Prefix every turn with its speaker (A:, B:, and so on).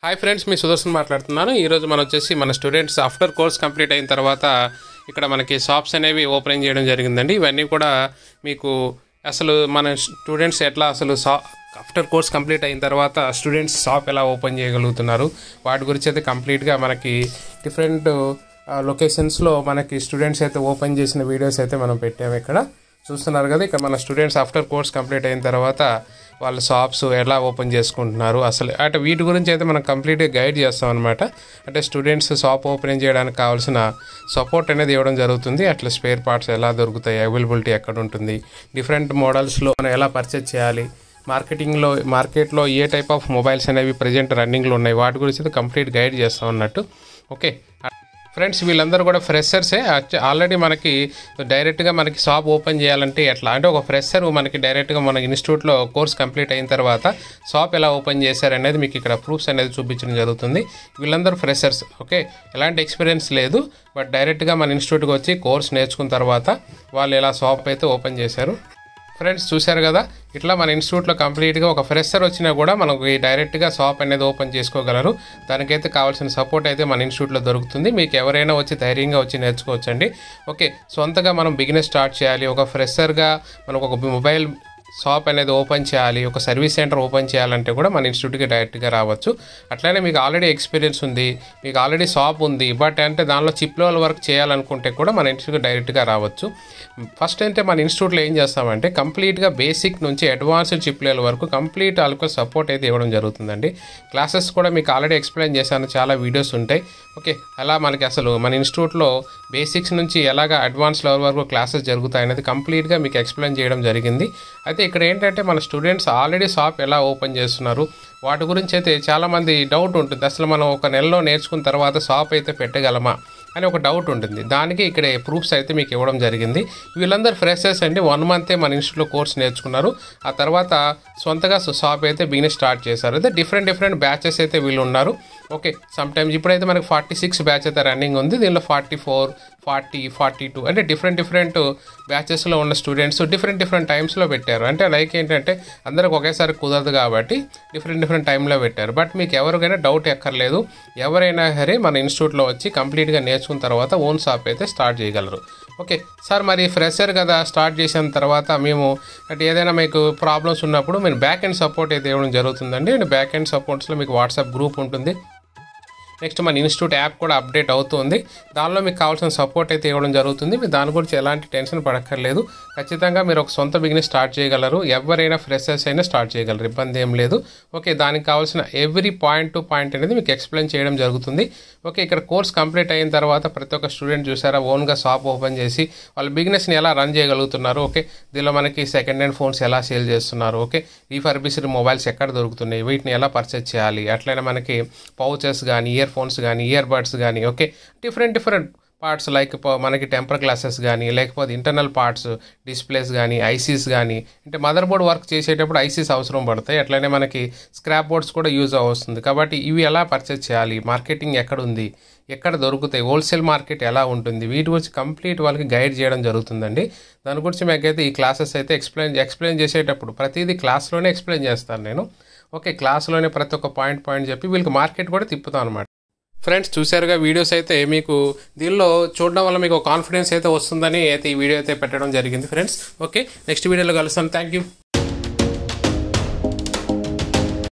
A: Hi friends, మీ సుదర్శన్ మాట్లాడుతున్నాను. ఈరోజు మనం వచ్చేసి మన స్టూడెంట్స్ ఆఫ్టర్ కోర్స్ కంప్లీట్ అయిన తర్వాత ఇక్కడ మనకి షాప్స్ అనేవి ఓపెన్ చేయడం జరిగిందండి. ఇవన్నీ కూడా మీకు అసలు మన స్టూడెంట్స్ ఎట్లా అసలు ఆఫ్టర్ కోర్స్ కంప్లీట్ అయిన తర్వాత స్టూడెంట్స్ షాప్ ఎలా ఓపెన్ చేయగలుగుతున్నారు వాటి గురించి అయితే కంప్లీట్గా మనకి డిఫరెంట్ లొకేషన్స్లో మనకి స్టూడెంట్స్ అయితే ఓపెన్ చేసిన వీడియోస్ అయితే మనం పెట్టాము. ఇక్కడ చూస్తున్నారు కదా, ఇక్కడ మన స్టూడెంట్స్ ఆఫ్టర్ కోర్స్ కంప్లీట్ అయిన తర్వాత వాళ్ళ షాప్స్ ఎలా ఓపెన్ చేసుకుంటున్నారు అసలు అంటే వీటి గురించి అయితే మనం కంప్లీట్గా గైడ్ చేస్తాం అనమాట. అంటే స్టూడెంట్స్ షాప్ ఓపెన్ చేయడానికి కావాల్సిన సపోర్ట్ అనేది ఇవ్వడం జరుగుతుంది. అట్లా స్పేర్ పార్ట్స్ ఎలా దొరుకుతాయి, అవైలబిలిటీ ఎక్కడ ఉంటుంది, డిఫరెంట్ మోడల్స్లో మనం ఎలా పర్చేజ్ చేయాలి, మార్కెట్లో ఏ టైప్ ఆఫ్ మొబైల్స్ అనేవి ప్రజెంట్ రన్నింగ్లో ఉన్నాయి వాటి గురించి అయితే కంప్లీట్ గైడ్ చేస్తాం అన్నట్టు. ఓకే ఫ్రెండ్స్, వీళ్ళందరూ కూడా ఫ్రెషర్సే. ఆల్రెడీ మనకి డైరెక్ట్గా మనకి షాప్ ఓపెన్ చేయాలంటే ఎట్లా అంటే ఒక ఫ్రెషర్ మనకి డైరెక్ట్గా మన ఇన్స్టిట్యూట్లో కోర్స్ కంప్లీట్ అయిన తర్వాత షాప్ ఎలా ఓపెన్ చేశారనేది మీకు ఇక్కడ ప్రూఫ్స్ అనేది చూపించడం జరుగుతుంది. వీళ్ళందరూ ఫ్రెషర్స్. ఓకే, ఎలాంటి ఎక్స్పీరియన్స్ లేదు, బట్ డైరెక్ట్గా మన ఇన్స్టిట్యూట్కి వచ్చి కోర్స్ నేర్చుకున్న తర్వాత వాళ్ళు ఎలా షాప్ అయితే ఓపెన్ చేశారు. ఫ్రెండ్స్ చూశారు కదా, ఇట్లా మన ఇన్స్టిట్యూట్లో కంప్లీట్గా ఒక ఫ్రెషర్ వచ్చినా కూడా మనకి డైరెక్ట్గా షాప్ అనేది ఓపెన్ చేసుకోగలరు. దానికైతే కావాల్సిన సపోర్ట్ అయితే మన ఇన్స్టిట్యూట్లో దొరుకుతుంది. మీకు ఎవరైనా వచ్చి ధైర్యంగా వచ్చి నేర్చుకోవచ్చండి. ఓకే, సొంతగా మనం బిజినెస్ స్టార్ట్ చేయాలి, ఒక ఫ్రెషర్గా మనకు ఒక మొబైల్ షాప్ అనేది ఓపెన్ చేయాలి, ఒక సర్వీస్ సెంటర్ ఓపెన్ చేయాలంటే కూడా మన ఇన్స్టిట్యూట్కి డైరెక్ట్గా రావచ్చు. అట్లనే మీకు ఆల్రెడీ ఎక్స్పీరియన్స్ ఉంది, మీకు ఆల్రెడీ షాప్ ఉంది, బట్ అంటే దానిలో చిప్ లెవెల్ వర్క్ చేయాలనుకుంటే కూడా మన ఇన్స్టిట్యూట్కి డైరెక్ట్గా రావచ్చు. ఫస్ట్ అయితే మన ఇన్స్టిట్యూట్లో ఏం చేస్తామంటే కంప్లీట్గా బేసిక్ నుంచి అడ్వాన్స్డ్ చిప్ లెవెల్ వరకు కంప్లీట్ వాళ్ళకు సపోర్ట్ అయితే ఇవ్వడం జరుగుతుందండి. క్లాసెస్ కూడా మీకు ఆల్రెడీ ఎక్స్ప్లెయిన్ చేశాను, చాలా వీడియోస్ ఉంటాయి. ఓకే, అలా మనకి అసలు మన ఇన్స్టిట్యూట్లో బేసిక్స్ నుంచి ఎలాగ అడ్వాన్స్ లెవెల్ వరకు క్లాసెస్ జరుగుతాయి అనేది కంప్లీట్గా మీకు ఎక్స్ప్లెయిన్ చేయడం జరిగింది. అయితే ఇక్కడ ఏంటంటే మన స్టూడెంట్స్ ఆల్రెడీ షాప్ ఎలా ఓపెన్ చేస్తున్నారు వాటి గురించి అయితే చాలామంది డౌట్ ఉంటుంది. అసలు మనం ఒక నెలలో నేర్చుకున్న తర్వాత షాప్ అయితే పెట్టగలమా అని ఒక డౌట్ ఉంటుంది. దానికి ఇక్కడ ప్రూఫ్స్ అయితే మీకు ఇవ్వడం జరిగింది. వీళ్ళందరూ ఫ్రెషర్స్ అండి, 1 మంతే మన ఇన్స్టిట్యూట్లో కోర్స్ నేర్చుకున్నారు. ఆ తర్వాత సొంతగా షాప్ అయితే బిజినెస్ స్టార్ట్ చేశారు. అయితే డిఫరెంట్ బ్యాచెస్ అయితే వీళ్ళు ఉన్నారు. ఓకే, సమ్ టైమ్స్ ఇప్పుడైతే మనకి 46 బ్యాచ్ అయితే రన్నింగ్ ఉంది. దీనిలో 44, 40, 42 అంటే డిఫరెంట్ బ్యాచెస్లో ఉన్న స్టూడెంట్స్ డిఫరెంట్ టైమ్స్లో పెట్టారు. అంటే లైక్ ఏంటంటే అందరికి ఒకేసారి కుదరదు కాబట్టి డిఫరెంట్ టైంలో పెట్టారు. బట్ మీకు ఎవరికైనా డౌట్ ఎక్కర్లేదు, ఎవరైనా సరే మన ఇన్స్టిట్యూట్లో వచ్చి కంప్లీట్గా నేర్చుకున్న తర్వాత ఓన్ షాప్ అయితే స్టార్ట్ చేయగలరు. ఓకే సార్, మరి ఫ్రెషర్ కదా స్టార్ట్ చేసిన తర్వాత మేము అంటే ఏదైనా మీకు ప్రాబ్లమ్స్ ఉన్నప్పుడు మీరు బ్యాక్ ఎండ్ సపోర్ట్ అయితే ఇవ్వడం జరుగుతుందండి. అండ్ బ్యాక్ ఎండ్ సపోర్ట్స్లో మీకు వాట్సాప్ గ్రూప్ ఉంటుంది. నెక్స్ట్ మన ఇన్స్టిట్యూట్ యాప్ కూడా అప్డేట్ అవుతుంది. దానిలో మీకు కావాల్సిన సపోర్ట్ అయితే ఇవ్వడం జరుగుతుంది. మీరు దాని గురించి ఎలాంటి టెన్షన్ పడక్కర్లేదు. ఖచ్చితంగా మీరు ఒక సొంత బిజినెస్ స్టార్ట్ చేయగలరు. ఎవరైనా ఫ్రెషర్స్ అయినా స్టార్ట్ చేయగలరు, ఇబ్బంది ఏం లేదు. ఓకే, దానికి కావాల్సిన ఎవ్రీ పాయింట్ టు పాయింట్ అనేది మీకు ఎక్స్ప్లెయిన్ చేయడం జరుగుతుంది. ఓకే, ఇక్కడ కోర్స్ కంప్లీట్ అయిన తర్వాత ప్రతి ఒక్క స్టూడెంట్ చూసారా ఓన్గా షాప్ ఓపెన్ చేసి వాళ్ళ బిజినెస్ని ఎలా రన్ చేయగలుగుతున్నారు. ఓకే, దీనిలో మనకి సెకండ్ హ్యాండ్ ఫోన్స్ ఎలా సేల్ చేస్తున్నారు, ఓకే రీఫర్బిష్డ్ మొబైల్స్ ఎక్కడ దొరుకుతున్నాయి, వీటిని ఎలా పర్చేజ్ చేయాలి, అట్లనే మనకి పౌచెస్ కానీ ఇయర్ ఫోన్స్ కానీ ఇయర్ బడ్స్ కానీ ఓకే డిఫరెంట్ పార్ట్స్ లైక్ మనకి టెంపర్ గ్లాసెస్ కానీ లేకపోతే ఇంటర్నల్ పార్ట్స్ డిస్ప్లేస్ కానీ ఐసీస్ కానీ అంటే మదర్ బోర్డ్ వర్క్ చేసేటప్పుడు ఐసీస్ అవసరం పడతాయి. అట్లనే మనకి స్క్రాప్ బోర్డ్స్ కూడా యూజ్ అవుతుంది. కాబట్టి ఇవి ఎలా పర్చేజ్ చేయాలి, మార్కెటింగ్ ఎక్కడ ఉంది, ఎక్కడ దొరుకుతాయి, హోల్సేల్ మార్కెట్ ఎలా ఉంటుంది, వీటి గురించి కంప్లీట్ వాళ్ళకి గైడ్ చేయడం జరుగుతుందండి. దాని గురించి మాకైతే ఈ క్లాసెస్ అయితే ఎక్స్ప్లెయిన్ చేసేటప్పుడు ప్రతిదీ క్లాస్లోనే ఎక్స్ప్లెయిన్ చేస్తాను నేను. ఓకే, క్లాస్లోనే ప్రతి ఒక్క పాయింట్ చెప్పి వీళ్ళకి మార్కెట్ కూడా తిప్పుతాం అనమాట. ఫ్రెండ్స్ చూసారుగా వీడియోస్ అయితే మీకు దీనిలో చూడడం వల్ల మీకు కాన్ఫిడెన్స్ అయితే వస్తుందని అయితే ఈ వీడియో అయితే పెట్టడం జరిగింది ఫ్రెండ్స్. ఓకే, నెక్స్ట్ వీడియోలో కలుస్తాను. Thank you.